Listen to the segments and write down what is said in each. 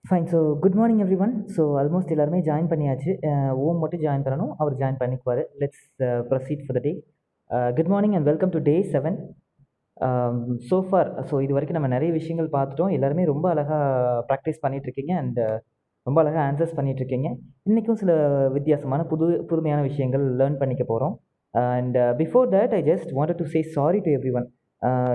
Fine. So good morning everyone. So almost எல்லாருமே join பண்ணியாச்சு. ஓம் மட்டும் ஜாயின் பண்ணணும். அவர் ஜாயின் பண்ணிக்குவார். Let's proceed for the day. Good morning and welcome to day 7. So for இது வரைக்கும் நம்ம நிறைய விஷயங்கள் பார்த்துட்டோம். எல்லாருமே ரொம்ப அழகாக ப்ராக்டிஸ் பண்ணிகிட்ருக்கீங்க அண்ட் ரொம்ப அழகாக ஆன்சர்ஸ் பண்ணிகிட்ருக்கீங்க. இன்றைக்கும் சில வித்தியாசமான புதுமையான விஷயங்கள் லேர்ன் பண்ணிக்க போகிறோம். And before that I just wanted to say sorry to every one.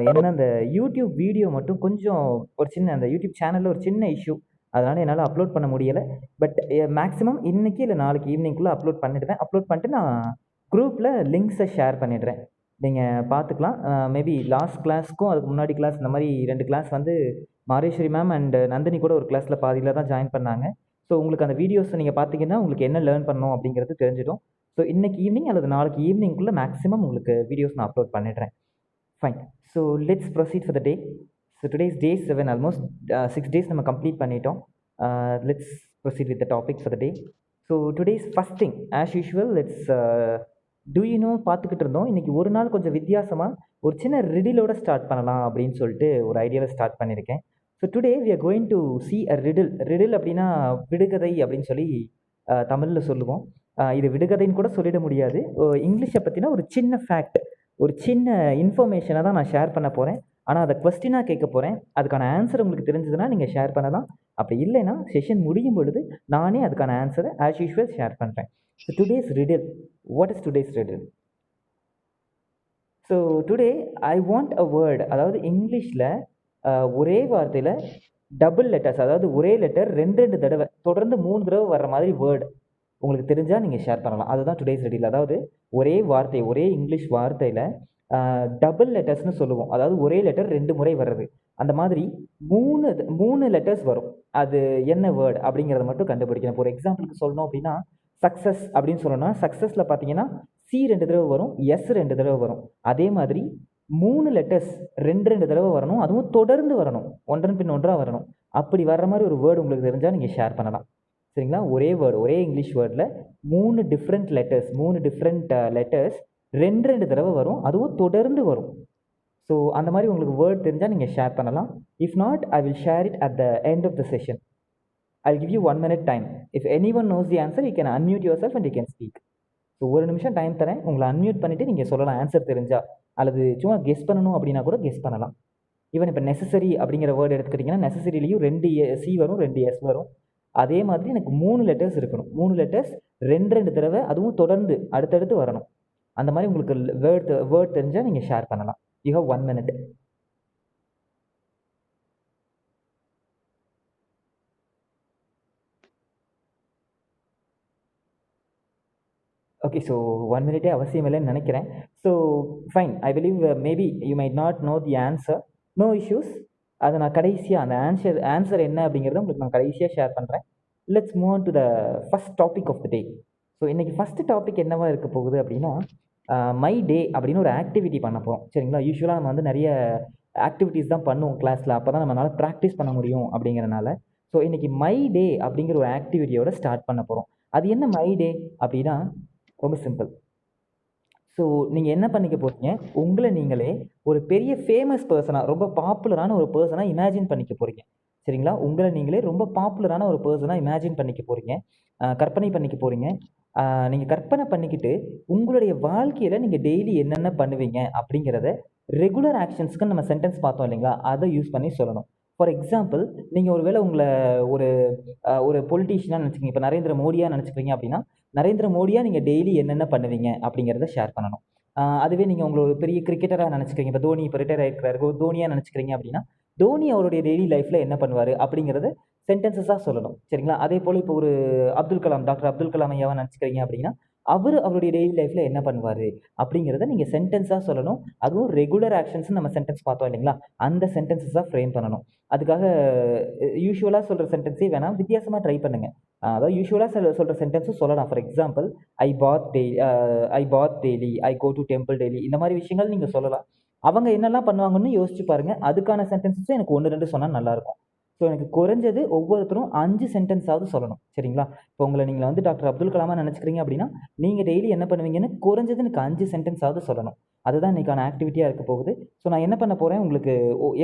என்னென்னா அந்த யூடியூப் வீடியோ மட்டும் கொஞ்சம் ஒரு சின்ன அந்த யூடியூப் சேனலில் ஒரு சின்ன இஷ்யூ, அதனால் என்னால் அப்லோட் பண்ண முடியலை. பட் மேக்ஸிமம் இன்றைக்கி இல்லை நாளைக்கு ஈவினிங்குள்ளே அப்லோட் பண்ணிவிடுவேன். அப்லோட் பண்ணிட்டு நான் குரூப்பில் லிங்க்ஸை ஷேர் பண்ணிடுறேன். நீங்கள் பார்த்துக்கலாம். மேபி லாஸ்ட் கிளாஸ்க்கும் அதுக்கு முன்னாடி கிளாஸ் இந்த மாதிரி 2 கிளாஸ் வந்து மாரேஸ்வரி மேம் அண்ட் நந்தினி கூட ஒரு கிளாஸில் பாதியில் தான் ஜாயின் பண்ணாங்க. ஸோ உங்களுக்கு அந்த வீடியோஸை நீங்கள் பார்த்தீங்கன்னா உங்களுக்கு என்ன லேர்ன் பண்ணணும் அப்படிங்கிறது தெரிஞ்சிடும். ஸோ இன்றைக்கி ஈவினிங் அல்லது நாளைக்கு ஈவினிங்குள்ளே மேக்ஸிமம் உங்களுக்கு வீடியோஸ் நான் அப்லோட் பண்ணிடுறேன். Fine. So let's proceed for the day. So today's day 7. Almost 6 days நம்ம கம்ப்ளீட் பண்ணிட்டோம். Let's proceed with the topic for the day. So today's first thing as usual let's do you know பார்த்துக்கிட்டு இருந்தோம். இன்றைக்கி ஒரு நாள் கொஞ்சம் வித்தியாசமாக ஒரு சின்ன ரிடிலோட ஸ்டார்ட் பண்ணலாம் அப்படின்னு சொல்லிட்டு ஒரு ஐடியாவில் ஸ்டார்ட் பண்ணியிருக்கேன். So today we are going to see a riddle அப்படின்னா விடுகதை அப்படின்னு சொல்லி தமிழில் சொல்லுவோம். இது விடுகதைன்னு கூட சொல்லிட முடியாது. இங்கிலீஷை பற்றினா ஒரு சின்ன ஃபேக்ட், ஒரு சின்ன இன்ஃபர்மேஷனை தான் நான் ஷேர் பண்ண போகிறேன். ஆனால் அதை கொஸ்டினாக கேட்க போகிறேன். அதுக்கான ஆன்சர் உங்களுக்கு தெரிஞ்சதுன்னா நீங்கள் ஷேர் பண்ணலாம். அப்படி இல்லைன்னா செஷன் முடியும் பொழுது நானே அதுக்கான ஆன்சரை ஆஸ் யூஷுவல் ஷேர் பண்ணுறேன். So today's riddle. What is today's riddle? So today I want a word, அதாவது இங்கிலீஷில் ஒரே வார்த்தையில் டபுள் லெட்டர்ஸ், அதாவது ஒரே லெட்டர் 2 தடவை தொடர்ந்து 3 தடவை வர்ற மாதிரி வேர்டு உங்களுக்கு தெரிஞ்சால் நீங்கள் ஷேர் பண்ணலாம். அதுதான் டுடேஸ் ரிடில். அதாவது ஒரே வார்த்தை, ஒரே இங்கிலீஷ் வார்த்தையில் டபுள் லெட்டர்ஸ்னு சொல்லுவோம். அதாவது ஒரே லெட்டர் 2 முறை வர்றது. அந்த மாதிரி 3 லெட்டர்ஸ் வரும். அது என்ன வேர்டு அப்படிங்கிறத மட்டும் கண்டுபிடிக்கணும். இப்போ ஒரு எக்ஸாம்பிளுக்கு சொல்லணும் அப்படின்னா சக்ஸஸ் அப்படின்னு சொல்லணும்னா சக்ஸஸில் பார்த்தீங்கன்னா சி 2 தடவை வரும், எஸ் 2 தடவை வரும். அதே மாதிரி 3 லெட்டர்ஸ் 2 தடவை வரணும், அதுவும் தொடர்ந்து வரணும், ஒன்றன் பின் ஒன்றாக வரணும். அப்படி வர்ற மாதிரி ஒரு வேர்டு உங்களுக்கு தெரிஞ்சால் நீங்கள் ஷேர் பண்ணலாம். சரிங்களா? ஒரே வேர்டு, ஒரே இங்கிலீஷ் வேர்டில் 3 டிஃப்ரெண்ட் லெட்டர்ஸ் 2 தடவை வரும், அதுவும் தொடர்ந்து வரும். ஸோ அந்த மாதிரி உங்களுக்கு வேர்ட் தெரிஞ்சால் நீங்கள் ஷேர் பண்ணலாம். If not I will share it at the end of the session. I'll give you 1 minute time. If anyone knows the answer, you can unmute yourself and you can speak. So 1 நிமிஷம் time தரேன். உங்களை unmute பண்ணிவிட்டு நீங்கள் சொல்லலாம் answer தெரிஞ்சால். அல்லது சும்மா guess பண்ணணும் அப்படின்னா கூட கெஸ் பண்ணலாம். ஈவன் இப்போ நெசசரி அப்படிங்கிற வேர்டு எடுத்துக்கிட்டிங்கன்னா நெசசரிலையும் 2 சி வரும், 2 எஸ் வரும். அதே மாதிரி எனக்கு 3 லெட்டர்ஸ் இருக்கணும். 3 லெட்டர்ஸ் 2 தடவை, அதுவும் தொடர்ந்து அடுத்தடுத்து வரணும். அந்த மாதிரி உங்களுக்கு வேர்ட் தெரிஞ்சால் நீங்கள் ஷேர் பண்ணலாம். You have 1 minute. Okay. So 1 minute அவசியம் இல்லைன்னு நினைக்கிறேன். So fine. I believe maybe you might not know the answer. No issues. அதை நான் கடைசியாக அந்த ஆன்சர் என்ன அப்படிங்கிறத உங்களுக்கு நான் கடைசியாக ஷேர் பண்ணுறேன். Let's move on to the first topic of the day. So இன்றைக்கி ஃபஸ்ட்டு டாபிக் என்னவா இருக்க போகுது அப்படின்னா மை டே அப்படின்னு ஒரு ஆக்டிவிட்டி பண்ண போகிறோம். சரிங்களா? யூஸ்வலாக நம்ம வந்து நிறைய ஆக்டிவிட்டீஸ் தான் பண்ணுவோம் கிளாஸில். அப்போ தான் நம்மளால் ப்ராக்டிஸ் பண்ண முடியும் அப்படிங்கிறனால. ஸோ இன்றைக்கி மை டே அப்படிங்கிற ஒரு ஆக்டிவிட்டியோட ஸ்டார்ட் பண்ண போகிறோம். அது என்ன மை டே அப்படின்னா ரொம்ப சிம்பிள். ஸோ நீங்கள் என்ன பண்ணிக்க போகிறீங்க, உங்களை நீங்களே ஒரு பெரிய ஃபேமஸ் பர்சனாக, ரொம்ப பாப்புலரான ஒரு பர்சனாக இமேஜின் பண்ணிக்க போகிறீங்க. சரிங்களா? உங்களை நீங்களே ரொம்ப பாப்புலரான ஒரு பர்சனாக இமேஜின் பண்ணிக்க போகிறீங்க, கற்பனை பண்ணிக்க போகிறீங்க. நீங்கள் கற்பனை பண்ணிக்கிட்டு உங்களுடைய வாழ்க்கையில் நீங்கள் டெய்லி என்னென்ன பண்ணுவீங்க அப்படிங்கிறத ரெகுலர் ஆக்ஷன்ஸ்க்கு நம்ம சென்டென்ஸ் பார்த்தோம் இல்லைங்களா, அதை யூஸ் பண்ணி சொல்லணும். ஃபார் எக்ஸாம்பிள், நீங்கள் ஒருவேளை உங்களை ஒரு பொலிட்டீஷியனாக நினச்சிக்கிங்க. இப்போ நரேந்திர மோடியாக நினச்சிக்கிறீங்க அப்படின்னா நரேந்திர மோடியாக நீங்கள் டெய்லி என்னென்ன பண்ணுவீங்க அப்படிங்கிறத ஷேர் பண்ணணும். அதுவே நீங்கள் உங்களை ஒரு பெரிய கிரிக்கெட்டராக நினச்சிக்கிறீங்க. இப்போ தோனி இப்போ ரிட்டையர் ஆகிருக்கிறாரு, தோனியாக நினச்சிக்கிறீங்க அப்படின்னா தோனி அவருடைய டெய்லி லைஃப்பில் என்ன பண்ணுவார் அப்படிங்கிறத சென்டென்சஸாக சொல்லணும். சரிங்களா? அதே போல் இப்போ ஒரு அப்துல் கலாம், டாக்டர் அப்துல் கலாம் ஐயாவை நினச்சிக்கிறீங்க அப்படின்னா அவருடைய டெய்லி லைஃப்பில் என்ன பண்ணுவார் அப்படிங்கிறத நீங்கள் சென்டென்ஸாக சொல்லணும். அதுவும் ரெகுலர் ஆக்ஷன்ஸ் நம்ம சென்டென்ஸ் பார்த்தோம் இல்லைங்களா, அந்த சென்டென்சஸாக ஃப்ரேம் பண்ணணும். அதுக்காக யூஸ்வலாக சொல்கிற சென்டென்ஸே வேணாம், வித்தியாசமாக ட்ரை பண்ணுங்கள். அதாவது யூஸ்வலாக சொல்கிற சென்டென்ஸும் சொல்லலாம். For example, I bath daily, I go to temple daily, இந்த மாதிரி விஷயங்கள் நீங்கள் சொல்லலாம். அவங்க என்னெல்லாம் பண்ணுவாங்கன்னு யோசிச்சு பாருங்கள். அதுக்கான சென்டென்ஸஸும் எனக்கு 1 2 சொன்னால் நல்லாயிருக்கும். ஸோ எனக்கு குறைஞ்சது ஒவ்வொருத்தரும் 5 சென்டென்ஸாவது சொல்லணும். சரிங்களா? இப்போ உங்களை நீங்கள் வந்து டாக்டர் அப்துல் கலாமாக நினச்சிக்கிறீங்க அப்படின்னா நீங்கள் டெய்லி என்ன பண்ணுவீங்கன்னு குறைஞ்சது எனக்கு 5 சென்டென்ஸாவது சொல்லணும். அதுதான் இன்றைக்கான ஆக்டிவிட்டியாக இருக்க போகுது. ஸோ நான் என்ன பண்ண போகிறேன், உங்களுக்கு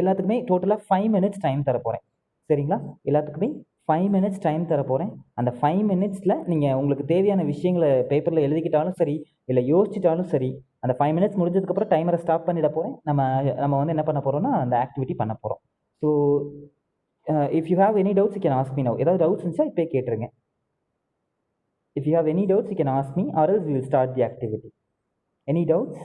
எல்லாத்துக்குமே டோட்டலாக 5 minutes டைம் தர போகிறேன். சரிங்களா? எல்லாத்துக்குமே 5 மினிட்ஸ் டைம் தரப்போகிறேன். அந்த 5 மினிட்ஸில் நீங்கள் உங்களுக்கு தேவையான விஷயங்களை பேப்பரில் எழுதிக்கிட்டாலும் சரி, இல்லை யோசிச்சிட்டாலும் சரி, அந்த 5 மினிட்ஸ் முடிஞ்சதுக்கப்புறம் டைமரை ஸ்டாப் பண்ணிட போகிறேன். நம்ம நம்ம வந்து என்ன பண்ண போகிறோம்னா அந்த ஆக்டிவிட்டி பண்ண போகிறோம். So if you have any doubts you can ask me now. ஏதாவது டவுட்ஸ் இருந்துச்சா இப்போ கேட்டுருங்க. If you have any doubts you can ask me or else we will start the activity. Any doubts?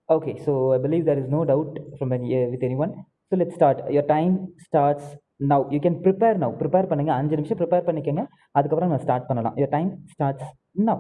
Okay, so I believe there is no doubt from with anyone. So let's start. Your time starts now. You can prepare now. Prepare பண்ணுங்க. 5 நிமிஷம் prepare பண்ணிக்கங்க. அதுக்கப்புறம் நம்ம start பண்ணலாம். Your time starts now.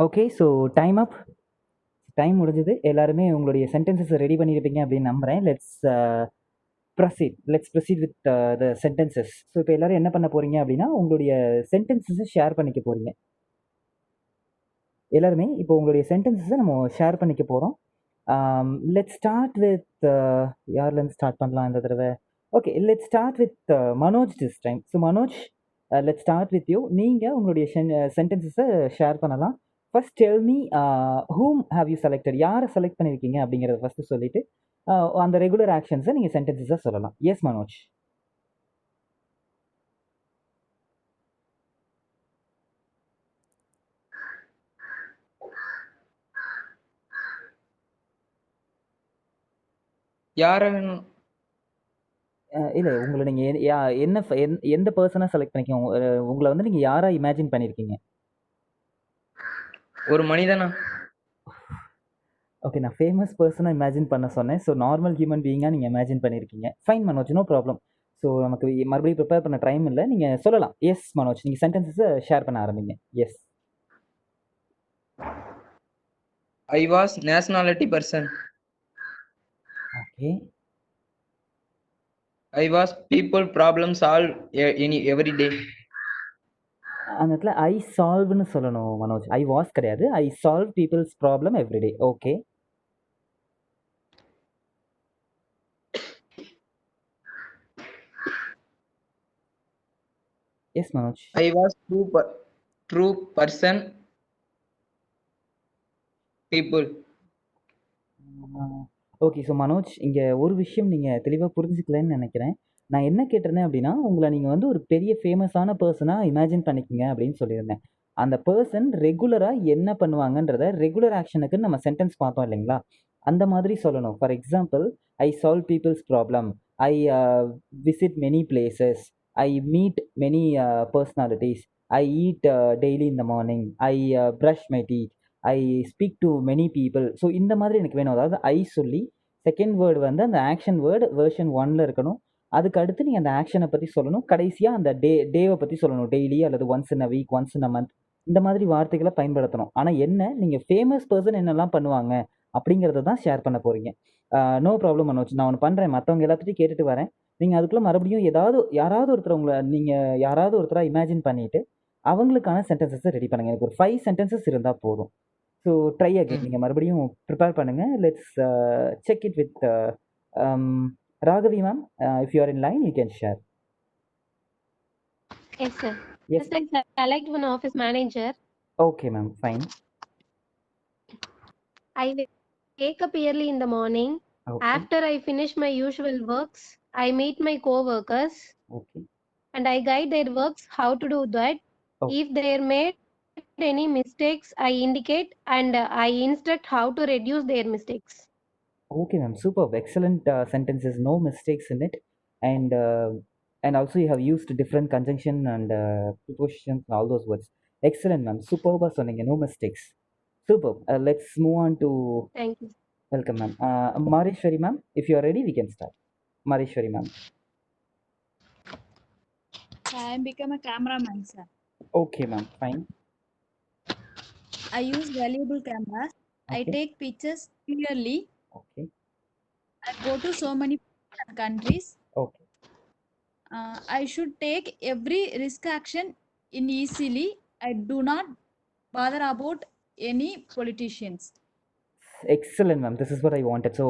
Okay. So time up. Time முடிஞ்சது. எல்லாருமே உங்களுடைய சென்டென்சஸை ready பண்ணியிருப்பீங்க அப்படின்னு நம்புகிறேன். Let's proceed with the sentences. So இப்போ எல்லாரும் என்ன பண்ண போறீங்க அப்படின்னா உங்களுடைய சென்டென்சஸை ஷேர் பண்ணிக்க போறீங்க. எல்லாருமே இப்போ உங்களுடைய சென்டென்சஸை நம்ம ஷேர் பண்ணிக்க போகிறோம். லெட்ஸ் ஸ்டார்ட் வித் யார்லேருந்து ஸ்டார்ட் பண்ணலாம் இந்த தடவை? Okay, let's start with Manoj this time. So Manoj, let's start with you. நீங்கள் உங்களுடைய சென்டென்சஸை ஷேர் பண்ணலாம். First tell me whom have you selected? யாரை செலக்ட் பண்ணியிருக்கீங்க அப்படிங்கிறத ஃபர்ஸ்ட் சொல்லிட்டு அந்த ரெகுலர் ஆக்ஷன்ஸை நீங்கள் சென்டென்சஸாக சொல்லலாம். எஸ் மனோஜ். யார வேணும்? இல்லை, உங்களை நீங்கள் என்ன எந்த பர்சனாக செலக்ட் பண்ணிக்கோங்க. உங்களை வந்து நீங்கள் யாராக இமேஜின் பண்ணியிருக்கீங்க? ஒரு மனிதனா? ஓகே, நான் ஃபேமஸ் பர்சனாக இமேஜின் பண்ண சொன்னேன். ஸோ நார்மல் ஹியூமன் பீயிங்காக நீங்கள் இமேஜின் பண்ணியிருக்கீங்க. Fine Manoj, no problem. So நமக்கு மறுபடியும் ப்ரிப்பேர் பண்ண டைம் இல்லை. நீங்கள் சொல்லலாம். எஸ் மனோஜ், நீங்கள் சென்டென்சஸை ஷேர் பண்ண ஆரம்பிங்க. Yes. I was nationality person. Okay. I was people problem solve every day. அந்த இடத்துல ஐ சால்வ்னு சொல்லணும் மனோஜ். ஐ வாஸ் கிடையாது. I solve peoples problem everyday. Okay. Yes Manoj. I was true person people. Okay. So Manoj, இங்கே ஒரு விஷயம் நீங்கள் தெளிவாக புரிஞ்சுக்கலன்னு நினைக்கிறேன். நான் என்ன கேட்டிருந்தேன் அப்படின்னா உங்களை நீங்கள் வந்து ஒரு பெரிய ஃபேமஸான பர்சனாக இமேஜின் பண்ணிக்கங்க அப்படின்னு சொல்லியிருந்தேன். அந்த பர்சன் ரெகுலராக என்ன பண்ணுவாங்கன்றத ரெகுலர் ஆக்ஷனுக்குன்னு நம்ம சென்டென்ஸ் பார்த்தோம் இல்லைங்களா? அந்த மாதிரி சொல்லணும். For example, I solve peoples problem, I visit many places, I meet many personalities, I eat daily in the morning, I brush my teeth, I speak to many people. So இந்த மாதிரி எனக்கு வேணும். அதாவது ஐ சொல்லி செகண்ட் வேர்டு வந்து அந்த action word version 1ல் இருக்கணும். அதுக்கு அடுத்து நீங்கள் அந்த ஆக்ஷனை பற்றி சொல்லணும். கடைசியாக அந்த டேவை பற்றி சொல்லணும். டெய்லி அல்லது once in a week, once in a month, இந்த மாதிரி வார்த்தைகளை பயன்படுத்தணும். ஆனால் என்ன, நீங்கள் ஃபேமஸ் பர்சன் என்னெல்லாம் பண்ணுவாங்க அப்படிங்கிறத தான் ஷேர் பண்ண போகிறீங்க. நோ ப்ராப்ளம் மனோஜ், நான் ஒன்று பண்ணுறேன். மற்றவங்க எல்லாத்தையும் கேட்டுட்டு வரேன். நீங்கள் அதுக்குள்ளே மறுபடியும் யாராவது ஒருத்தர் உங்களை நீங்கள் யாராவது ஒருத்தராக இமேஜின் பண்ணிவிட்டு அவங்களுக்கான சென்டென்சஸை ரெடி பண்ணுங்கள். எனக்கு ஒரு 5 சென்டென்சஸ் இருந்தால் போதும். So try again. நீங்கள் மறுபடியும் ப்ரிப்பேர் பண்ணுங்கள். Let's check it with Raghavi ma'am. If you are in line, you can share. Yes, sir. Yes. First, I select one office manager. Okay, ma'am. Fine. I wake up early in the morning. Okay. After I finish my usual works, I meet my co-workers Okay. and I guide their works how to do that. Okay. If they made any mistakes, I indicate and I instruct how to reduce their mistakes. Okay, ma'am. Superb. Excellent sentences. No mistakes in it. And also you have used different conjunction and prepositions and all those words. Excellent, ma'am. Superb. No mistakes. Superb. Let's move on to. Thank you. Welcome, ma'am. Mareshwari ma'am, if you are ready, we can start. Mareshwari ma'am. I become a cameraman, sir. Okay, ma'am. Fine. I use valuable cameras. Okay. I take pictures clearly. Okay. I go to so many countries. Okay. I should take every risk action in easily. I do not bother about any politicians. Excellent, ma'am. This is what I wanted. So,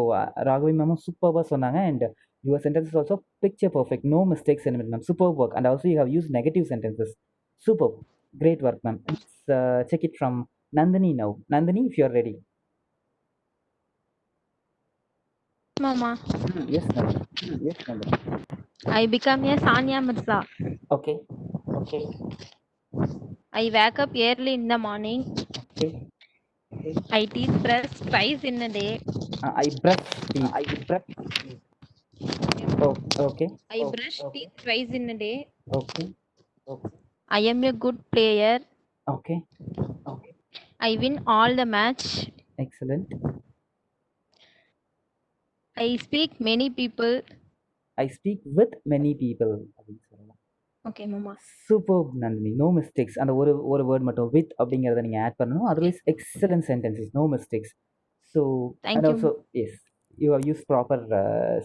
Raghavi ma'am, superb sonanga, and your sentence is also picture perfect. No mistakes in it, ma'am. Superb work. And also you have used negative sentences. Superb. Great work, ma'am. Let's check it from Nandini now. Nandini, if you are ready. Mama, Yes, Nandini. Yes, Nandini. I become a Sanya Mirza. Okay. Okay. I wake up early in the morning. Okay. I teeth brush twice in a day. I brush teeth. Oh, okay. I brush teeth twice in a day. Okay. Okay. I am a good player. Okay. Okay. I win all the match. Excellent. I speak many people. I speak with many people. Okay மாமா. Super Nandini, no mistakes. அந்த ஒரு word மட்டும் with அப்படிங்கிறத நீங்கள் add பண்ணணும். Otherwise excellent sentences, no mistakes. So Thank and you. Also yes you have use proper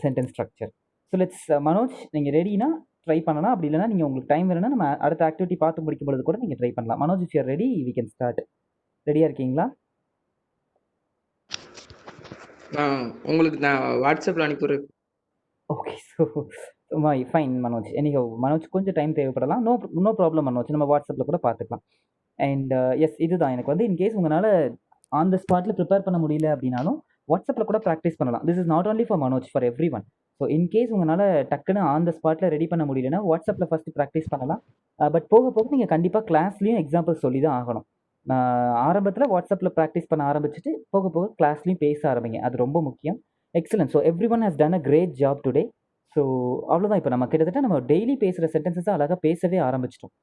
sentence structure. So let's Manoj, நீங்கள் ரெடினா try பண்ணலாம். அப்படி இல்லைனா நீங்கள் உங்களுக்கு டைம் வேணும்னா நம்ம அடுத்த ஆக்டிவிட்டி பார்த்து முடிக்கும் பொழுது கூட நீங்கள் ட்ரை பண்ணலாம். Manoj, if you are ready we can start. ரெடியாக இருக்கீங்களா? உங்களுக்கு நான் வாட்ஸ்அப்பில் அனுப்பிடுறேன். Okay. So fine Manoj. Anyhow Manoj கொஞ்சம் டைம் தேவைப்படலாம். நோ ப்ராப்ளம் மனோஜ், நம்ம வாட்ஸ்அப்பில் கூட பார்த்துக்கலாம். அண்ட் எஸ், இதுதான் எனக்கு வந்து இன்கேஸ் உங்களால் ஆன் த ஸ்பாட்டில் ப்ரிப்பேர் பண்ண முடியல அப்படின்னாலும் வாட்ஸ்அப்பில் கூட ப்ராக்டிஸ் பண்ணலாம். This is not only for Manoj, for every one. So in case உங்களால் டக்குன்னு ஆன் த ஸ்பாட்டில் ரெடி பண்ண முடியலன்னா வாட்ஸ்அப்பில் ஃபஸ்ட்டு ப்ராக்டிஸ் பண்ணலாம். பட் போக போக நீங்கள் கண்டிப்பாக கிளாஸ்லேயும் எக்ஸாம்பிள் சொல்லி தான் ஆகணும். ஆரம்பத்தில் வாட்ஸ்அப்பில் ப்ராக்டிஸ் பண்ண ஆரம்பிச்சுட்டு போக போக கிளாஸ்லேயும் பேச ஆரம்பிங்க. அது ரொம்ப முக்கியம். Excellent. So every one has done a great job today. So அவ்வளோதான். இப்போ நம்ம கிட்டத்தட்ட நம்ம டெய்லி பேசுகிற சென்டென்சஸை அழகாக பேசவே ஆரம்பிச்சிட்டோம்.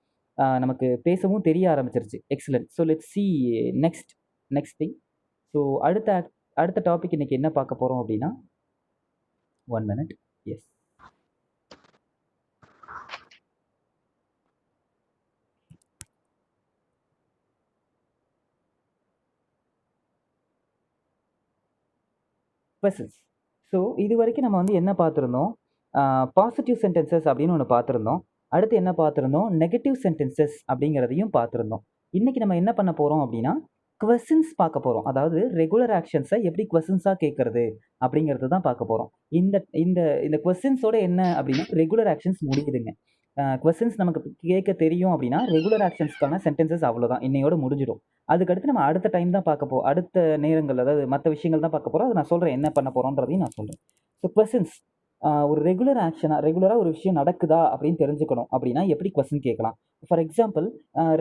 நமக்கு பேசவும் தெரிய ஆரம்பிச்சிருச்சு. Excellent. So let's C next thing. So அடுத்த டாபிக் இன்னைக்கு என்ன பார்க்க போகிறோம் அப்படின்னா, 1 minute. S, questions. ஸோ இது வரைக்கும் நம்ம வந்து என்ன பார்த்துருந்தோம்? பாசிட்டிவ் சென்டென்சஸ் அப்படின்னு ஒன்று பார்த்துருந்தோம். அடுத்து என்ன பார்த்துருந்தோம்? நெகட்டிவ் சென்டென்சஸ் அப்படிங்கிறதையும் பார்த்துருந்தோம். இன்னைக்கு நம்ம என்ன பண்ண போகிறோம் அப்படின்னா, கொஸ்டின்ஸ் பார்க்க போகிறோம். அதாவது ரெகுலர் ஆக்ஷன்ஸை எப்படி கொஸ்டின்ஸாக கேட்கறது அப்படிங்கிறது தான் பார்க்க போகிறோம். இந்த இந்த இந்த கொஸ்டின்ஸோட என்ன அப்படின்னா, ரெகுலர் ஆக்ஷன்ஸ் முடியுதுங்க. கொஸ்டின்ஸ் நமக்கு கேட்க தெரியும் அப்படின்னா ரெகுலர் ஆக்ஷன்ஸ்க்கான சென்டென்சஸ் அவ்வளோதான், இன்னையோட முடிஞ்சிடும். அதுக்கடுத்து நம்ம அடுத்த டைம் தான் பார்க்க போகிறோம். அடுத்த நேரங்கள், அதாவது மற்ற விஷயங்கள் தான் பார்க்க போகிறோம். அது நான் சொல்கிறேன், என்ன பண்ண போகிறோன்றதையும் நான் சொல்கிறேன். ஸோ கொஸ்டின்ஸ் ஒரு ரெகுலராக ஒரு விஷயம் நடக்குதா அப்படின்னு தெரிஞ்சுக்கணும் அப்படின்னா எப்படி கொஸ்டின் கேட்கலாம்? ஃபார் எக்ஸாம்பிள்,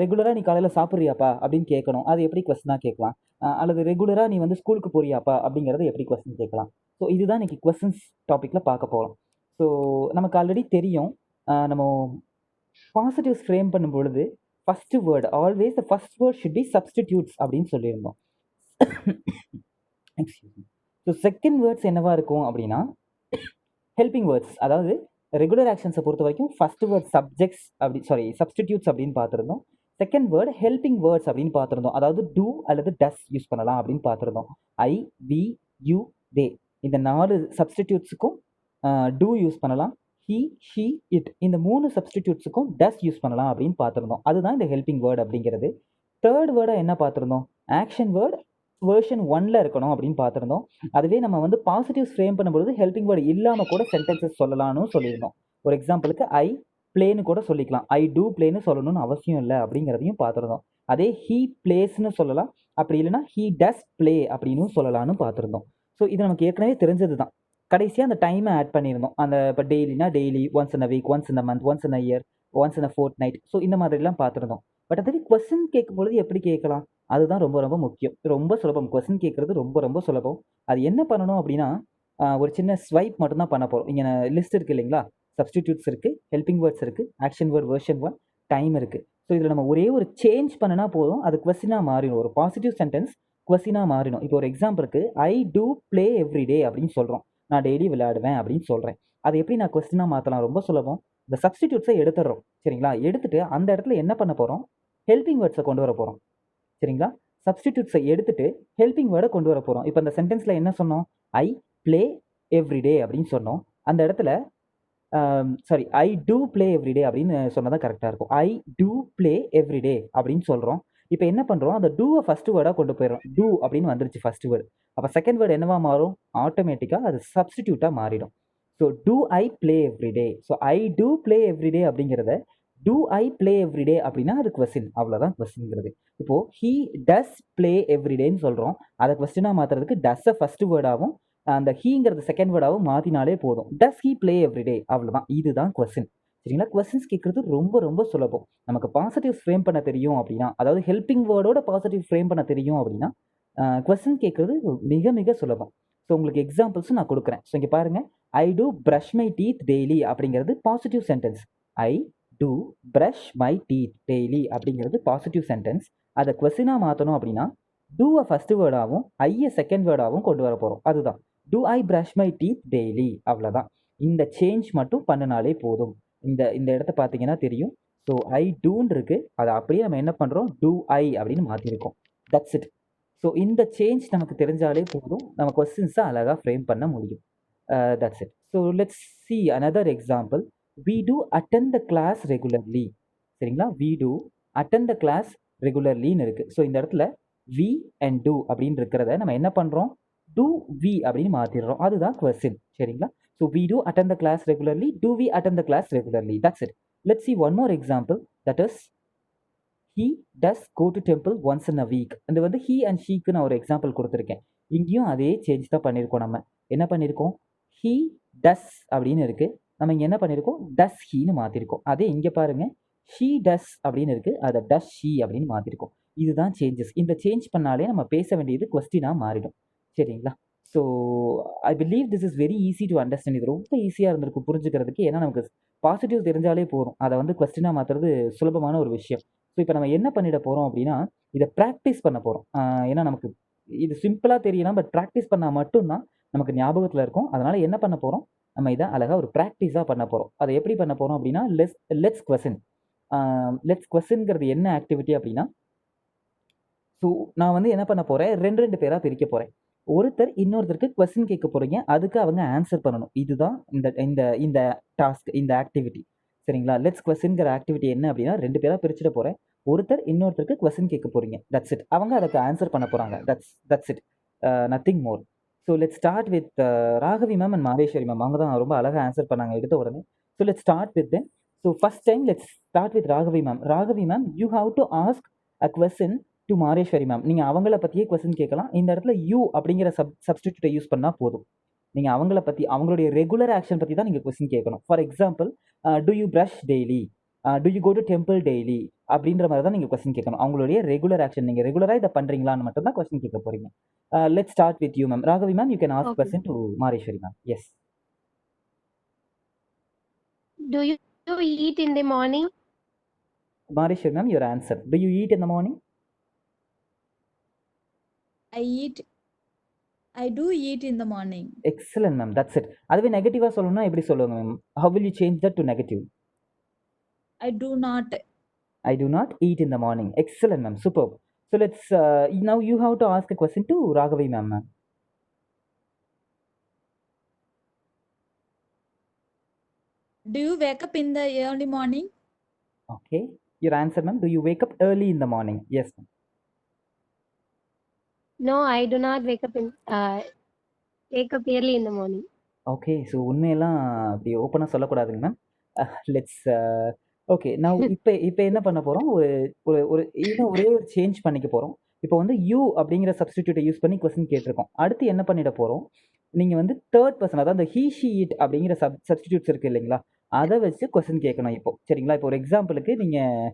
ரெகுலராக நீ காலையில் சாப்பிட்றியாப்பா அப்படின்னு கேட்கணும். அது எப்படி கொஸ்டினாக கேட்கலாம்? அல்லது ரெகுலராக நீ வந்து ஸ்கூலுக்கு போறியாப்பா அப்படிங்கிறத எப்படி கொஸ்டின் கேட்கலாம்? ஸோ இதுதான் இன்னைக்கு கொஸ்டின்ஸ் டாப்பிக்கில் பார்க்க போகிறோம். ஸோ நமக்கு ஆல்ரெடி தெரியும், நம்ம பாசிட்டிவ்ஸ் ஃப்ரேம் பண்ணும் பொழுது first word always the first word should be substitutes அப்படின்னு சொல்லியிருந்தோம். ஸோ செகண்ட் வேர்ட்ஸ் என்னவா இருக்கும் அப்படின்னா ஹெல்பிங் வேர்ட்ஸ். அதாவது ரெகுலர் ஆக்ஷன்ஸை பொறுத்த வரைக்கும் ஃபர்ஸ்ட் வேர்ட் சப்ஸ்டிடியூட்ஸ் அப்படின்னு பார்த்துருந்தோம். செகண்ட் வேர்ட் ஹெல்பிங் வேர்ட்ஸ் அப்படின்னு பார்த்துருந்தோம். அதாவது டூ அல்லது டஸ் யூஸ் பண்ணலாம் அப்படின்னு பார்த்துருந்தோம். ஐ, வி, யூ, தே இந்த 4 சப்ஸ்டிடியூட்ஸுக்கும் டூ யூஸ் பண்ணலாம். ஹி, ஷி, இட் இந்த 3 சப்ஸ்டிடியூட்ஸுக்கும் டஸ் யூஸ் பண்ணலாம் அப்படின்னு பார்த்துருந்தோம். அதுதான் இந்த ஹெல்பிங் வேர்டு அப்படிங்கிறது. தேர்ட் வேர்டாக என்ன பார்த்துருந்தோம்? ஆக்ஷன் வேர்டு வெர்ஷன் 1ல் இருக்கணும் அப்படின்னு பார்த்துருந்தோம். அதுவே நம்ம வந்து பாசிட்டிவ்ஸ் ஃப்ரேம் பண்ணும்போது ஹெல்பிங் வேர்டு இல்லாமல் கூட சென்டென்சஸ் சொல்லலாம்னு சொல்லியிருந்தோம். ஒரு எக்ஸாம்பிளுக்கு ஐ பிளேன்னு கூட சொல்லிக்கலாம். ஐ டூ பிளேன்னு சொல்லணும்னு அவசியம் இல்லை அப்படிங்கிறதையும் பார்த்துருந்தோம். அதே ஹீ பிளேஸ்ன்னு சொல்லலாம். அப்படி இல்லைன்னா ஹீ டஸ் பிளே அப்படின்னு சொல்லலாம்னு பார்த்துருந்தோம். ஸோ இது நமக்கு ஏற்கனவே தெரிஞ்சது தான். கடைசியாக அந்த டைமை ஆட் பண்ணியிருந்தோம். அந்த இப்போ டெய்லினா daily, once in a week, once in a month, once in a year, once in a fortnight. So இந்த மாதிரிலாம் பார்த்துருந்தோம். பட் அதுவே கொஸ்டின் கேட்கும்பொழுது எப்படி கேட்கலாம்? அதுதான் ரொம்ப ரொம்ப முக்கியம். ரொம்ப சுலபம். கொஸ்டின் கேட்குறது ரொம்ப ரொம்ப சுலபம். அது என்ன பண்ணணும் அப்படின்னா, ஒரு சின்ன ஸ்வைப் மட்டும்தான் பண்ண போகிறோம். இங்கே லிஸ்ட் இருக்குது இல்லைங்களா? சப்ஸ்டிடியூட்ஸ் இருக்குது, ஹெல்பிங் வேர்ட்ஸ் இருக்குது, ஆக்ஷன் வேர்ட் வெர்ஷன் 1, டைம் இருக்குது. ஸோ இதில் நம்ம ஒரே ஒரு சேஞ்ச் பண்ணினா போதும், அது கொஸ்டினாக மாறிடும். ஒரு பாசிட்டிவ் சென்டென்ஸ் கொஸ்டினாக மாறிடும். இப்போ ஒரு எக்ஸாம்பிளுக்கு ஐ டூ பிளே எவ்ரி டே அப்படின்னு சொல்கிறோம். நான் டெய்லி விளையாடுவேன் அப்படின்னு சொல்கிறேன். அதை எப்படி நான் கொஸ்டினாக மாற்றலாம்? ரொம்ப சுலபம். இந்த சப்ஸ்டிடியூட்ஸை எடுத்துடுறோம். சரிங்களா? எடுத்துட்டு அந்த இடத்துல என்ன பண்ண போகிறோம்? ஹெல்பிங் வேர்ட்ஸை கொண்டு வர போகிறோம். சரிங்களா? சப்ஸ்டிடியூட்ஸை எடுத்துட்டு ஹெல்பிங் வேர்டை கொண்டு வர போகிறோம். இப்போ இந்த சென்டென்ஸில் என்ன சொன்னோம்? ஐ பிளே எவ்ரி டே அப்படின்னு சொன்னோம். அந்த இடத்துல ஐ டூ பிளே எவ்ரி டே அப்படின்னு சொன்னதான் கரெக்டாக இருக்கும். ஐ டூ பிளே எவ்ரி டே அப்படின்னு சொல்கிறோம். இப்போ என்ன பண்ணுறோம்? அந்த டூவை ஃபஸ்ட்டு வேர்டாக கொண்டு போயிடும். டூ அப்படின்னு வந்துருச்சு ஃபஸ்ட்டு வேர்டு. அப்போ செகண்ட் வேர்டு என்னவா மாறும்? ஆட்டோமேட்டிக்காக அது சப்ஸ்டிடியூட்டாக மாறிடும். So do I play every day. So I do play every day அப்படிங்கிறத do I play every day அப்படின்னா அது கொஸ்டின். அவ்வளோதான் கொஸ்டின்ங்கிறது. இப்போது ஹீ டஸ் பிளே எவ்ரி டேன்னு சொல்கிறோம். அதை கொஸ்டினாக மாற்றுறதுக்கு டஸ்ஸை ஃபஸ்ட்டு வேர்டாகவும் அந்த ஹீங்கிறது செகண்ட் வேர்டாகவும் மாற்றினாலே போதும். டஸ் ஹீ பிளே எவ்ரி டே, அவ்வளோதான். இதுதான் கொஸ்டின். சரிங்களா? கொஸ்டின்ஸ் கேட்குறது ரொம்ப ரொம்ப சுலபம். நமக்கு பாசிட்டிவ் ஃப்ரேம் பண்ண தெரியும் அப்படின்னா, அதாவது ஹெல்பிங் வேர்டோட பாசிட்டிவ் ஃப்ரேம் பண்ண தெரியும் அப்படின்னா கொஸ்டின் கேட்குறது மிக மிக சுலபம். ஸோ உங்களுக்கு எக்ஸாம்பிள்ஸும் நான் கொடுக்குறேன். ஸோ இங்கே பாருங்கள், I do brush my teeth daily அப்படிங்கிறது positive sentence. I do brush my teeth daily அப்படிங்கிறது பாசிட்டிவ் சென்டென்ஸ். அதை கொஸ்டினாக மாற்றணும் அப்படின்னா டூவை ஃபஸ்ட்டு வேர்டாகவும் ஐயை செகண்ட் வேர்டாகவும் கொண்டு வர போகிறோம். அதுதான் do I brush my teeth daily, அவ்வளோதான். இந்த சேஞ்ச் மட்டும் பண்ணினாலே போதும். இந்த இந்த இடத்த பார்த்தீங்கன்னா தெரியும். ஸோ ஐ டூன்னு இருக்குது, அதை அப்படியே நம்ம என்ன பண்ணுறோம், டூ ஐ அப்படின்னு மாற்றிருக்கோம். That's it. ஸோ இந்த சேஞ்ச் நமக்கு தெரிஞ்சாலே போதும், நம்ம கொஸ்டின்ஸை அழகாக ஃப்ரேம் பண்ண முடியும். That's it. So let's see another example. We do attend the class regularly. சரிங்களா, we do attend the class ரெகுலர்லின்னு இருக்குது. ஸோ இந்த இடத்துல வி அண்ட் டூ அப்படின்னு இருக்கிறத நம்ம என்ன பண்ணுறோம், டூ வி அப்படின்னு மாற்றிடுறோம். அதுதான் கொஸ்டின். சரிங்களா, so we do attend the class regularly, do we attend the class regularly. That's it. Let's see one more example. That is he does go to temple once in a week. இது வந்து he and sheக்கு நான் ஒரு example கொடுத்துருக்கேன். இங்கேயும் அதே change தான் பண்ணியிருக்கோம். நம்ம என்ன பண்ணியிருக்கோம், he does அப்படின்னு இருக்குது, நம்ம இங்கே என்ன பண்ணியிருக்கோம், does heன்னு மாற்றிருக்கோம். அதே இங்கே பாருங்கள், she does அப்படின்னு இருக்குது, அதை does she அப்படின்னு மாற்றிருக்கோம். இதுதான் சேஞ்சஸ். இந்த சேஞ்ச் பண்ணாலே நம்ம பேச வேண்டியது கொஸ்டினாக மாறிடும். சரிங்களா, so I believe this is very easy to understand. இது ரொம்ப ஈஸியாக இருந்திருக்கும் புரிஞ்சுக்கிறதுக்கு. ஏன்னா நமக்கு பாசிட்டிவ் தெரிஞ்சாலே போதும், அதை வந்து கொஸ்டினாக மாற்றுறது சுலபமான ஒரு விஷயம். ஸோ இப்போ நம்ம என்ன பண்ணிட போகிறோம் அப்படின்னா, இதை ப்ராக்டிஸ் பண்ண போகிறோம். ஏன்னா நமக்கு இது சிம்பிளாக தெரியலாம், பட் ப்ராக்டிஸ் பண்ணால் மட்டும்தான் நமக்கு ஞாபகத்தில் இருக்கும். அதனால் என்ன பண்ண போகிறோம், நம்ம இதை அழகாக ஒரு ப்ராக்டிஸாக பண்ண போகிறோம். அதை எப்படி பண்ண போகிறோம் அப்படின்னா, லெட்ஸ் கொஸ்டின். லெட்ஸ் கொஸ்டின்ங்கிறது என்ன ஆக்டிவிட்டி அப்படின்னா, ஸோ நான் வந்து என்ன பண்ண போகிறேன், ரெண்டு பேராக பிரிக்க போகிறேன். ஒருத்தர் இன்னொருத்தருக்கு கொஸ்டின் கேட்க போகிறீங்க, அதுக்கு அவங்க ஆன்சர் பண்ணணும். இதுதான் இந்த இந்த இந்த டாஸ்க், இந்த ஆக்டிவிட்டி. சரிங்களா, லெட்ஸ் கொஸ்டின்கிற ஆக்டிவிட்டி என்ன அப்படின்னா, ரெண்டு பேராக பிரிச்சுட்டு போகிறேன். ஒருத்தர் இன்னொருத்தருக்கு கொஸ்டின் கேட்க போகிறீங்க. That's it. அவங்க அதுக்கு ஆன்சர் பண்ண போகிறாங்க. That's it, nothing more. So let's start with Raghavi ma'am and Mateshwari ma'am. அவங்க தான் ரொம்ப அழகாக ஆன்சர் பண்ணாங்க எடுத்த உடனே. So let's start with them. So first time let's start with Raghavi ma'am. Raghavi ma'am, you have to ask a question to Madheswari ma'am. நீங்கள் அவங்கள பற்றியே கொஸ்டின் கேட்கலாம். இந்த இடத்துல யூ அப்படிங்கிற சப்ஸ்டிடியூட்டை யூஸ் பண்ணால் போதும். நீங்கள் அவங்கள பற்றி, அவங்களுடைய ரெகுலர் ஆக்ஷன் பற்றி தான் நீங்கள் கொஸ்டின் கேட்கணும். For example, do you brush daily, do you go to temple daily அப்படின்ற மாதிரி தான் நீங்கள் கொஸ்டின் கேட்கணும். அவங்களுடைய ரெகுலர் ஆக்ஷன், நீங்கள் ரெகுலராக இதை பண்ணுறீங்களான்னு மட்டும் தான் கொஸ்டின் கேட்க போகிறீங்க. Let's start with you ma'am. Raghavi ma'am, you can ask Okay. Question to Madheswari ma'am. Yes. Do you eat in the morning? Madheswari ma'am, your answer. Do you eat in the morning? I do eat in the morning. Excellent ma'am, that's it. அதுவே நெகட்டிவாக சொல்லணும்னா எப்படி சொல்லுவாங்க ma'am? How will you change that to negative? I do not. I do not eat in the morning. Excellent, ma'am. Superb. So let's now you have to ask a question to Raghavi ma'am. Do you wake up in the early morning? Okay. Your answer, ma'am. Do you wake up early in the morning? Yes, ma'am. No, I do not wake up early in the morning. Okay, so உண்மையெல்லாம் அப்படி ஓப்பனாக சொல்லக்கூடாதுங்க ma'am. Let's okay. நான் இப்போ என்ன பண்ண போகிறோம், ஒரு ஒரு ஒரு இன்னும் ஒரே ஒரு சேஞ்ச் பண்ணிக்க போகிறோம். இப்போ வந்து யூ அப்படிங்கிற சப்ஸ்டிடியூட்டை யூஸ் பண்ணி கொஸ்டின் கேட்டிருக்கோம். அடுத்து என்ன பண்ணிட போகிறோம், நீங்கள் வந்து தேர்ட் பர்சன், அதாவது அந்த ஹீ ஷீ இட் அப்படிங்கிற சப்ஸ்டிடியூட்ஸ் இருக்குது இல்லைங்களா, அதை வச்சு கொஸ்டின் கேட்கணும் இப்போ. சரிங்களா, இப்போ ஒரு எக்ஸாம்பிளுக்கு நீங்கள்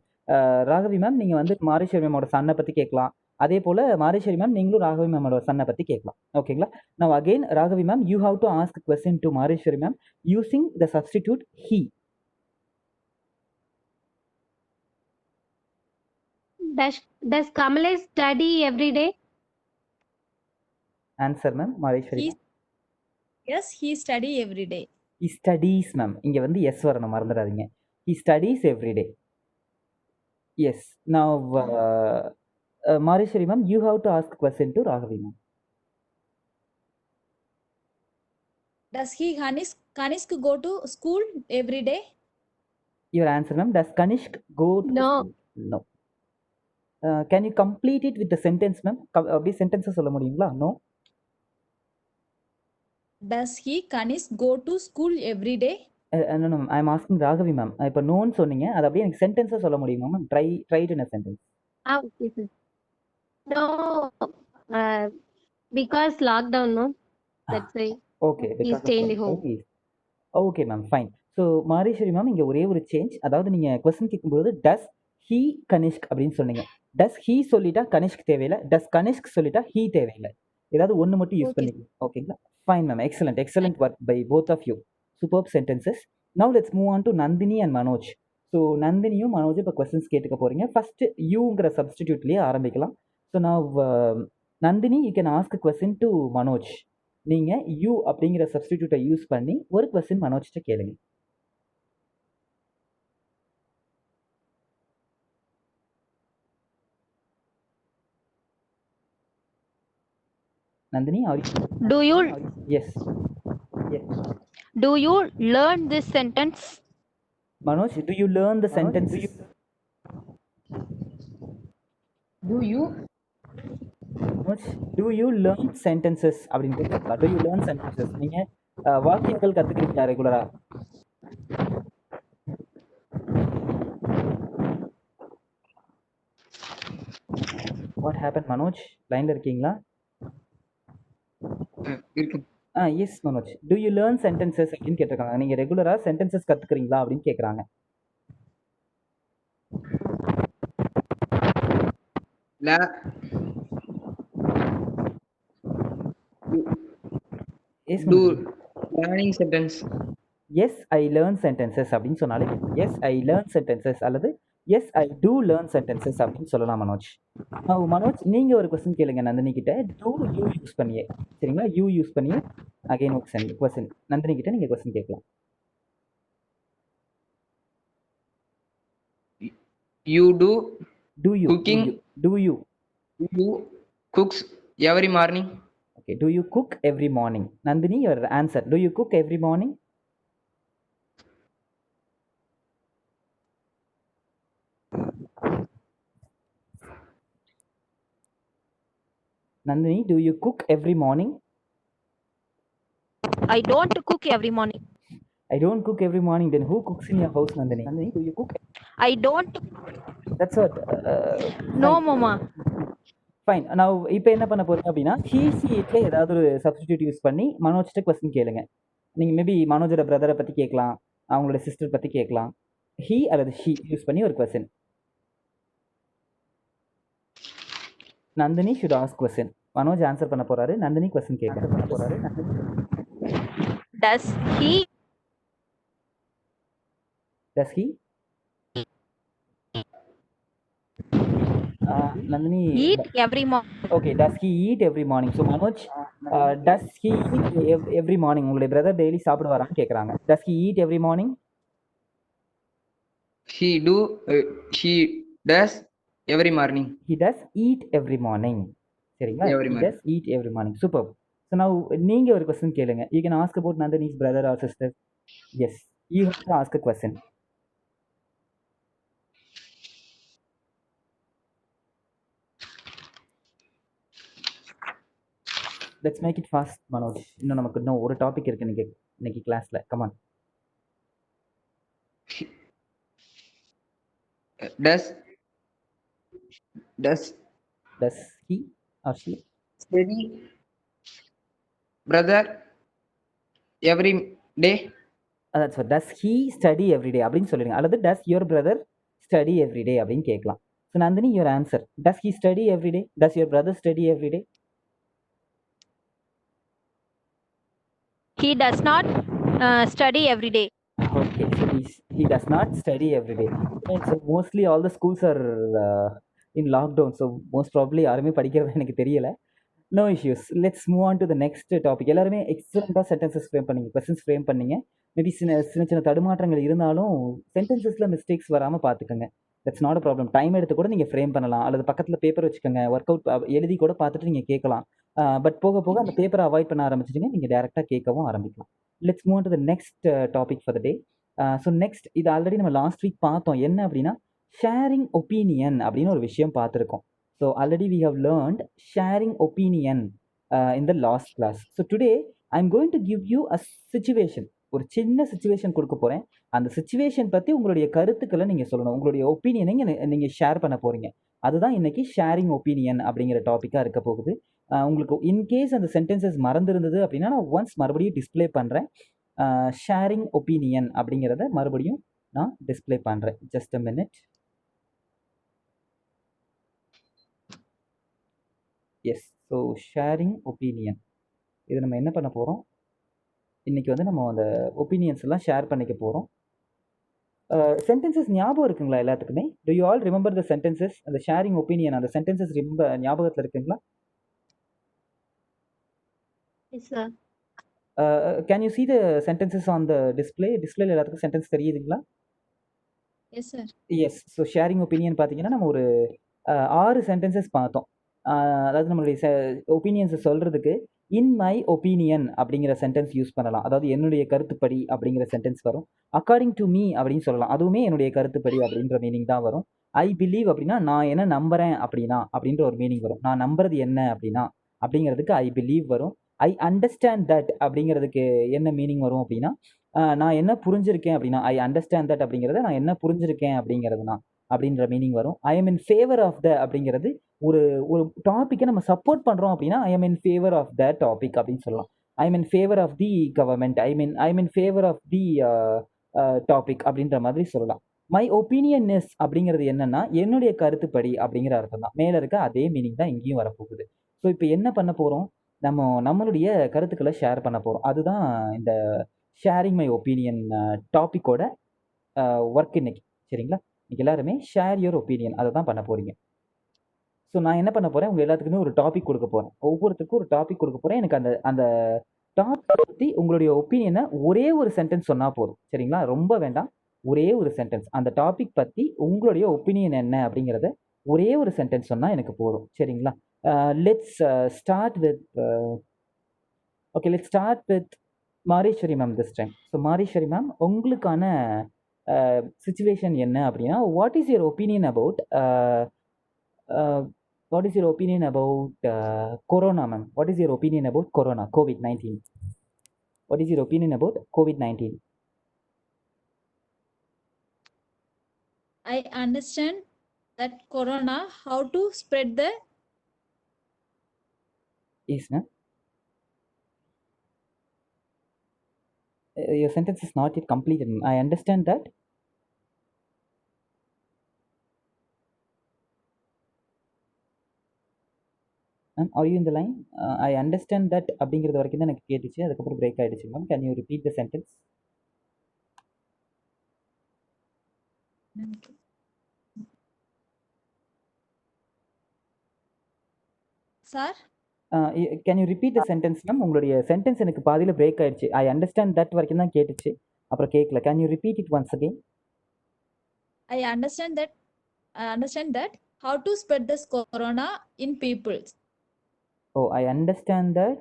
ராகவி மேம், நீங்கள் வந்து மாதேஸ்வரி மேமோட சன்னை பற்றி கேட்கலாம். அதே போல் மாதேஸ்வரி மேம், நீங்களும் ராகவி மேமோட சன்னை பற்றி கேட்கலாம். ஓகேங்களா. Now again Raghavi ma'am, you have to ask question to Madheswari ma'am using the substitute he. Does Kamalesh study every day? Answer ma'am, Mateshwari. Yes, he study every day. He studies ma'am. இங்கே வந்து எஸ் வரணும், மறந்துடாதீங்க. He studies every day. Yes. Now Mateshwari ma'am, you have to ask question to Raghavi ma'am. Does he Kanishk go to school every day? Your answer ma'am, does Kanishk go to No. school? No. Can you complete it with the sentence ma'am? அப்படியே சென்டென்ஸை சொல்ல முடியுங்களா? No. Does he Kanishk go to school every day? No, no, I am asking Raghavi ma'am. இப்போ நோன்னு சொன்னீங்க, அது அப்படியே எனக்கு சென்டென்ஸை சொல்ல முடியுமா ma'am? Try it in a sentence. Okay, sir. No, because lockdown, no. That's why. Okay, He stay in the home. Okay ma'am, fine. So Mateshwari ma'am, இங்கே ஒரே ஒரு சேஞ்ச், அதாவது நீங்கள் கொஸ்டின் கேட்கும்போது டஸ் ஹீ கனிஷ்க் அப்படின்னு சொன்னீங்க. டஸ் ஹீ சொல்லிட்டா கனிஷ்க் தேவையில்லை, டஸ் கனிஷ்க் சொல்லிட்டா ஹீ தேவையில்லை. ஏதாவது ஒன்று மட்டும் யூஸ் Okay. பண்ணிக்கலாம். ஓகேங்களா, fine ma'am. Excellent work by both of you. Super sentences. Now let's move on to Nandhini and Manoj. So நந்தினியும் மனோஜும் இப்போ கொஸ்டின்ஸ் கேட்டுக்க போகிறீங்க. ஃபர்ஸ்ட் யூங்கிற சப்ஸ்டிடியூட்லேயே ஆரம்பிக்கலாம். ஸோ நான் Nandini, you can ask question to Manoj. நீங்கள் யூ அப்படிங்கிற சப்ஸ்டிடியூட்டை யூஸ் பண்ணி ஒரு கொஸ்டின் மனோஜ்கிட்ட கேளுங்க. Nandini, are you? Do you Yes. Yes. do you learn this sentence? Manoj, do you learn the sentences? Do you? Manoj, do you learn sentences அப்படின்னு கேட்கலாம். Do you learn sentences? நீங்க வாக்கியங்கள் கத்துக்கிறீங்களா ரெகுலரா? What happened, Manoj? லைன்ல இருக்கீங்களா? இருக்கு. Yes Manoj. Do you learn sentences அப்படின்னு கேட்டிருக்காங்க. நீங்க ரெகுலரா சென்டென்சஸ் கத்துக்கிறீங்களா அப்படின்னு கேக்குறாங்க. La yes do learning sentence. Yes I learn sentences அப்படின்னு சொன்னாலே எஸ் ஐ லேர்ன் சென்டென்சஸ் அல்லது yes I do learn sentences அப்படின்னு சொல்லலாம் மனோஜ். மனோஜ் நீங்க ஒரு கொஸ்டின் கேளுங்க நந்தினி கிட்ட. டூ யூ யூஸ் பண்ணியே சரிங்களா? யூ யூஸ் பண்ணி அகைன் ஒரு கொஸ்டின் நந்தினி கிட்ட நீங்க கொஸ்டின் கேட்கலாம். You do Do you Cooking. do you you cooks every morning. okay, do you cook every morning? Nandini, your answer. Do you cook every morning? Nandini, do you cook every morning? I don't cook every morning. I don't cook every morning. Then who cooks in your house, Nandini? Nandini, do you cook? I don't. That's what. No, mama. Fine. நான் இப்போ என்ன பண்ண போறேன் அப்படின்னா he she ஏதாவது ஒரு substitute use பண்ணி மனோஜ்கிட்ட question கேளுங்க. நீங்கள் மேபி மனோஜோட பிரதரை பற்றி கேட்கலாம், அவங்களோட சிஸ்டர் பற்றி கேட்கலாம். he அல்லது she யூஸ் பண்ணி ஒரு question. Nandini should ask question. Manoj answer பண்ண போறாரு, நந்தினி கொஸ்டின் கேட்க போறாரு. Does he Nandini eat every morning? okay, does he eat every morning? So Manoj, does he eat every morning? உங்களுடைய பிரதர் டெய்லி சாப்பிடுவாரான்னு கேக்குறாங்க. Does he eat every morning? He does every morning. He does eat every morning. சரிங்களா? Every He morning. does eat every morning. Superb. So now நீங்க ஒரு question கேளுங்க. You can ask about Nandini's brother or sister. Yes, you have to ask a question. Let's make it fast, Manoj. இன்னும் நமக்கு இன்னும் ஒரு topic இருக்கு இன்னைக்கு கிளாஸ்ல. Come on. Does he or she study brother every day? that's what. Does he study every day அப்படின்னு சொல்லிடுங்க. அல்லது does your brother study every day அப்படின்னு கேட்கலாம். So Nandini, your answer. Does he study every day? Does your brother study every day? He does not study every day. Okay, so he does not study every day. Right, so mostly all the schools are in lockdown, so most probably யாருமே படிக்கிறது எனக்கு தெரியல. No issues. Let's move on to the next topic. எல்லாருமே எக்ஸலண்டாக sentences frame பண்ணீங்க, questions frame பண்ணீங்க. Maybe சின்ன தடுமாற்றங்கள் இருந்தாலும் சென்டென்சஸில் மிஸ்டேக்ஸ் வராமல் பார்த்துக்கோங்க. That's not a problem. Time எடுத்து கூட நீங்கள் ஃப்ரேம் பண்ணலாம், அல்லது பக்கத்தில் பேப்பர் வச்சுக்கோங்க, ஒர்க் அவுட் எழுதி கூட பார்த்துட்டு நீங்கள் கேட்கலாம். பட் போக போக அந்த பேப்பரை அவாய்ட் பண்ண ஆரம்பிச்சிட்டிங்க, நீங்கள் டேரெக்டாக கேட்கவும் ஆரம்பிக்கலாம். Let's move on to the next topic for the day. So next, இது ஆல்ரெடி நம்ம லாஸ்ட் வீக் பார்த்தோம். என்ன அப்படின்னா ஷேரிங் ஒப்பீனியன் அப்படின்னு ஒரு விஷயம் பார்த்துருக்கோம். So already we have learnt sharing opinion in the last class. So today I am going to give you a situation. ஒரு சின்ன சிச்சுவேஷன் கொடுக்க போகிறேன். அந்த சிச்சுவேஷன் பற்றி உங்களுடைய கருத்துக்களை நீங்கள் சொல்லணும், உங்களுடைய ஒப்பீனியனை நீங்கள் ஷேர் பண்ண போகிறீங்க. அதுதான் இன்னைக்கு ஷேரிங் ஒப்பீனியன் அப்படிங்கிற டாப்பிக்காக இருக்க போகுது. உங்களுக்கு இன்கேஸ் அந்த சென்டென்சஸ் மறந்துருந்தது அப்படின்னா நான் ஒன்ஸ் மறுபடியும் டிஸ்பிளே பண்ணுறேன். ஷேரிங் ஒப்பீனியன் அப்படிங்கிறத மறுபடியும் நான் டிஸ்பிளே பண்ணுறேன். Just a minute. Yes, so sharing opinion, இது நம்ம என்ன பண்ண போகிறோம் இன்றைக்கி வந்து நம்ம அந்த ஒப்பீனியன்ஸ் எல்லாம் ஷேர் பண்ணிக்க போகிறோம். சென்டென்சஸ் ஞாபகம் இருக்குங்களா எல்லாத்துக்குமே? To you all remember the sentences? அந்த ஷேரிங் ஒப்பீனியன், அந்த சென்டென்சஸ் ரொம்ப ஞாபகத்தில் இருக்குங்களா? Yes, sir. Can you see the sentences on the display? டிஸ்பிளேல எல்லாத்துக்கும் சென்டென்ஸ் தெரியுதுங்களா? Yes sir. Yes. So sharing opinion பார்த்தீங்கன்னா நம்ம ஒரு 6 சென்டென்சஸ் பார்த்தோம். அதாவது நம்மளுடைய ஒப்பீனியன்ஸை சொல்கிறதுக்கு இன் மை ஒப்பீனியன் அப்படிங்கிற சென்டென்ஸ் யூஸ் பண்ணலாம். அதாவது என்னுடைய கருத்துப்படி அப்படிங்கிற சென்டென்ஸ் வரும். அக்கார்டிங் டு மீ அப்படின்னு சொல்லலாம், அதுவுமே என்னுடைய கருத்துப்படி அப்படின்ற மீனிங் தான் வரும். ஐ பிலீவ் அப்படின்னா நான் என்ன நம்புறேன் அப்படின்னா அப்படின்ற ஒரு மீனிங் வரும். நான் நம்புறது என்ன அப்படின்னா அப்படிங்கிறதுக்கு ஐ பிலீவ் வரும். ஐ அண்டர்ஸ்டாண்ட் தட் அப்படிங்கிறதுக்கு என்ன மீனிங் வரும் அப்படின்னா நான் என்ன புரிஞ்சிருக்கேன் அப்படின்னா ஐ அண்டர்ஸ்டாண்ட் தட் அப்படிங்கிறத நான் என்ன புரிஞ்சிருக்கேன் அப்படிங்கிறதுனா அப்படின்ற மீனிங் வரும். I am in favour of the அப்படிங்கிறது ஒரு ஒரு டாப்பிக்கை நம்ம சப்போர்ட் பண்ணுறோம் அப்படின்னா I am in favour of the topic அப்படின்னு சொல்லலாம். I am in favour of the government, I am in favour of the topic அப்படின்ற மாதிரி சொல்லலாம். மை ஒப்பீனியன் இஸ் அப்படிங்கிறது என்னன்னா என்னுடைய கருத்துப்படி அப்படிங்கிற அர்த்தம் தான். மேலே இருக்க அதே மீனிங் தான் இங்கேயும் வரப்போகுது. ஸோ இப்போ என்ன பண்ண போகிறோம், நம்மளுடைய கருத்துக்களை ஷேர் பண்ண போகிறோம். அதுதான் இந்த ஷேரிங் மை ஒப்பீனியன் டாப்பிக்கோட ஒர்க் இன்னைக்கு. சரிங்களா, இன்னைக்கு எல்லாருமே ஷேர் யுவர் ஒப்பீனியன் அதை தான் பண்ண போகிறீங்க. ஸோ நான் என்ன பண்ண போகிறேன், உங்கள் எல்லாத்துக்குமே ஒரு டாபிக் கொடுக்க போகிறேன். ஒவ்வொருத்தருக்கும் ஒரு டாபிக் கொடுக்க போகிறேன். எனக்கு அந்த அந்த டாபிக் பற்றி உங்களுடைய ஒப்பீனியனை ஒரே ஒரு சென்டென்ஸ் சொன்னால் போதும். சரிங்களா, ரொம்ப வேண்டாம், ஒரே ஒரு சென்டென்ஸ். அந்த டாபிக் பற்றி உங்களுடைய ஒப்பீனியன் என்ன அப்படிங்கிறத ஒரே ஒரு சென்டென்ஸ் சொன்னால் எனக்கு போதும். சரிங்களா, let's start with okay let's start with Mariswari ma'am this time. So Mariswari ma'am, உங்களுக்கான சுச்சுவேஷன் என்ன அப்படின்னா, what is your opinion about corona ma'am? What is your opinion about corona, COVID-19? What is your opinion about COVID-19? I understand that corona, how to spread the Yes, ma'am. Your sentence is not yet completed. I understand that. Ma'am, are you in the line? I understand that அப்படிங்கிறது வரைக்கும் தான் எனக்கு கேட்டுச்சு, அதுக்கப்புறம் break ஆயிடுச்சு ma'am. Can you repeat the sentence? sir? Can you repeat the sentence ma'am? உங்களுடைய sentence எனக்கு பாதியில் பிரேக் ஆயிடுச்சு. ஐ அண்டர்ஸ்டாண்ட் தட் வரைக்கும் தான் கேட்டுச்சு, அப்புறம் கேட்கல. Can you repeat it once again? I understand that how to spread this corona in people. Oh, I understand that.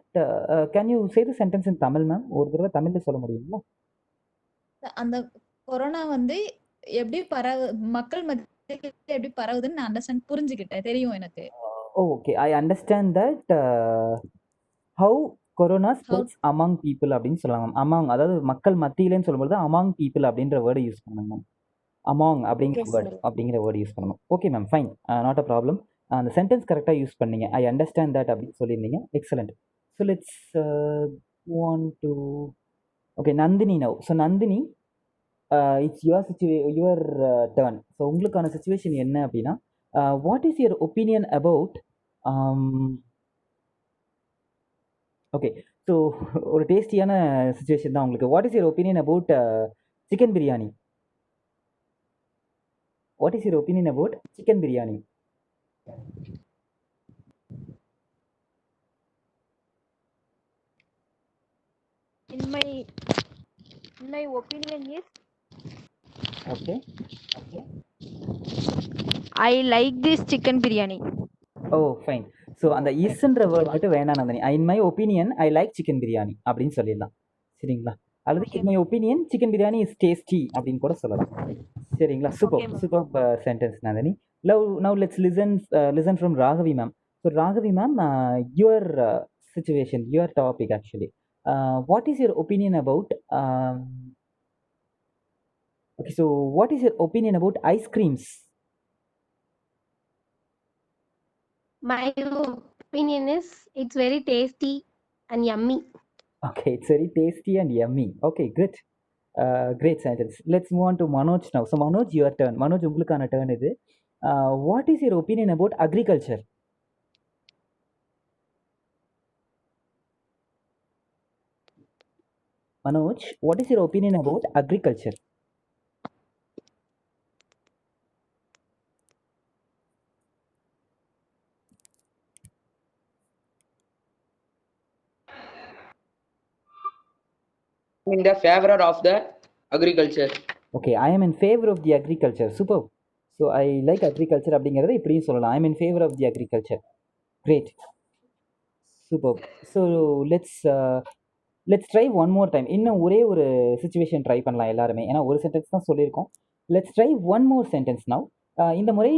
Can you say the sentence in Tamil ma'am? ஒரு தடவை தமிழில் சொல்ல முடியுங்களா? அந்த கொரோனா வந்து எப்படி மக்கள் மத்தியில எப்படி பரவுதுன்னு நான் அண்டர்ஸ்டாண்ட் புரிஞ்சுக்கிட்டேன், தெரியும் எனக்கு. Okay, I understand that how corona spreads among people அப்படின்னு சொல்லலாம் மேம். அமாங் அதாவது மக்கள் மத்தியிலேன்னு சொல்லும்போது அமாங் பீப்புள் அப்படின்ற வேர்டு யூஸ் பண்ணணும் மேம். அமாங் அப்படிங்கிற வேர்டு யூஸ் பண்ணணும். Okay ma'am, fine, not a problem. அந்த சென்டென்ஸ் கரெக்டாக யூஸ் பண்ணீங்க. ஐ அண்டர்ஸ்டாண்ட் தட் அப்படின்னு சொல்லியிருந்தீங்க. Excellent. So let's want to okay Nandini now. So Nandini, it's your turn. So உங்களுக்கான சுச்சுவேஷன் என்ன அப்படின்னா, what is your opinion about okay so ஒரு டேஸ்டியான சுச்சுவேஷன் தான் உங்களுக்கு. What is your opinion about chicken biryani? What is your opinion about chicken biryani? In my opinion is okay, I like this chicken biryani. Oh fine. So அந்த இஸ்ன்ற word மட்டும் வேணாம் Nandhini. In my opinion I like chicken biryani அப்படின்னு சொல்லிடலாம். சரிங்களா, அல்லது in my opinion chicken biryani is tasty அப்படின்னு கூட சொல்லலாம். சரிங்களா, super sentence Nandhini. Now let's listen from Raghavi ma'am. So Raghavi ma'am, your situation, your topic actually. What is your opinion about okay, so what is your opinion about ice creams? My opinion is it's very tasty and yummy. Okay, it's very tasty and yummy. Okay, good. Great sentence. Let's move on to Manoj now. So Manoj, your turn. Manoj, உங்களுக்கான turn இது. What is your opinion about agriculture? Manoj, what is your opinion about agriculture? In the favor of the agriculture. Okay, I am in favor of the agriculture. Super. So I like agriculture அப்படிங்கிறத இப்படியும் சொல்லலாம். I am in favor of the agriculture. Great. Superb. So let's try one more time. இன்னும் ஒரே ஒரு situation try பண்ணலாம் எல்லாருமே, ஏன்னா ஒரு சென்டென்ஸ் தான் சொல்லியிருக்கோம். Let's try one more sentence now. இந்த முறை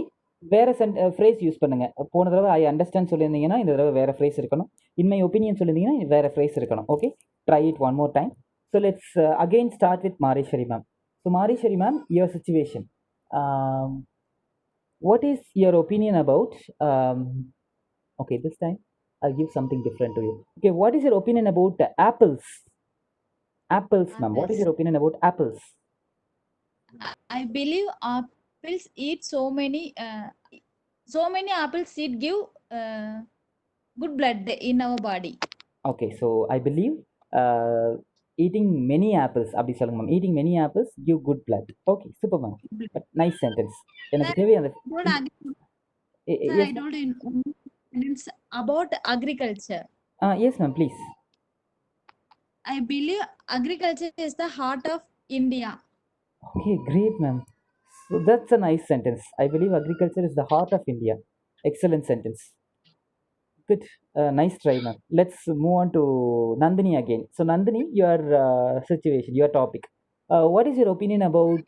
வேற ஃப்ரேஸ் யூஸ் பண்ணுங்க. போன தடவை ஐ அண்டர்ஸ்டாண்ட் சொல்லியிருந்தீங்கன்னா இந்த தடவை வேற ஃப்ரேஸ் இருக்கணும். இன் மை ஒப்பீனியன் சொல்லியிருந்தீங்கன்னா வேற ஃப்ரேஸ் இருக்கணும். Okay, try it one more time. So let's again start with Mareswari ma'am. So Mareswari ma'am, your situation. What is your opinion about okay, this time I'll give something different to you. Okay, what is your opinion about apples? Apples, ma'am. What is your opinion about apples? I believe apples eat so many apples seed give good blood in our body. Okay, so I believe eating many apples, அப்படி சொல்லுங்க ma'am. eating many apples give good blood. Okay, super ma'am. But nice sentence. எனக்கு தேவை அந்த I told in sentence about agriculture. yes ma'am, please. I believe agriculture is the heart of India. Okay, great ma'am. So that's a nice sentence. I believe agriculture is the heart of India. Excellent sentence. Good. Nice try ma'am. Let's move on to Nandini again. So Nandini, your situation, your topic. What is your opinion about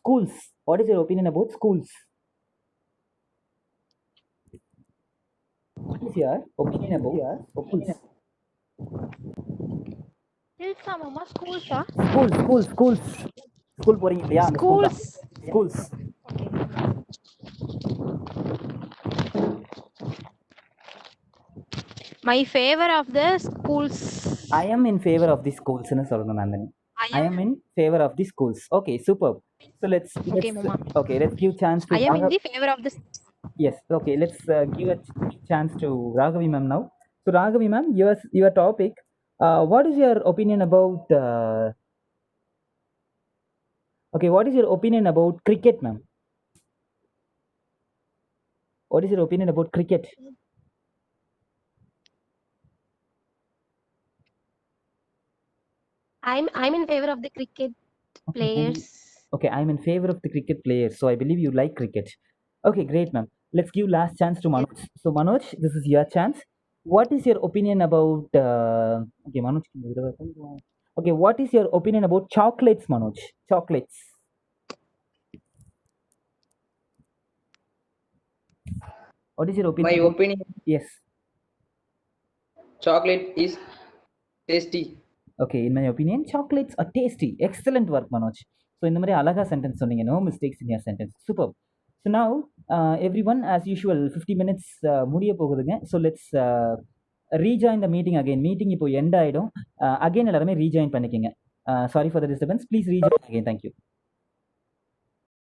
schools? What is your opinion about schools? What is your opinion about schools? Hilsa mama, schools ah? Schools. School போறீங்க இல்லையா? அந்த school தான். Schools. My favor of the schools. I am in favor of the schools னு சொல்லணும் Nandini. I am in favor of the schools. Okay, superb. So let's mama. okay, let's give chance to I am in the favor of the yes. Okay, let's give a chance to Raghavi ma'am now. So Raghavi ma'am, your topic. What is your opinion about okay, what is your opinion about cricket ma'am? What is your opinion about cricket? I'm in favor of the cricket players. Okay, I'm in favor of the cricket players. So I believe you like cricket. Okay, great ma'am. Let's give last chance to Manoj. So Manoj, this is your chance. What is your opinion about okay, Manoj. Okay, what is your opinion about chocolates, Manoj? Chocolates. What is your opinion? My about- opinion, Yes. chocolate is tasty. Okay, in my opinion, chocolates are tasty. Excellent work, Manoj. So இந்த மாதிரி அழகா sentence சொன்னீங்க. No mistakes in your sentence. Super. So now everyone, as usual, 50 minutes முடிய போகுதுங்க. So let's rejoin the meeting again. Meeting இப்போ end ஆயிடும். Again எல்லாருமே rejoin பண்ணிக்கங்க. Sorry for the disturbance. Please rejoin again. Thank you.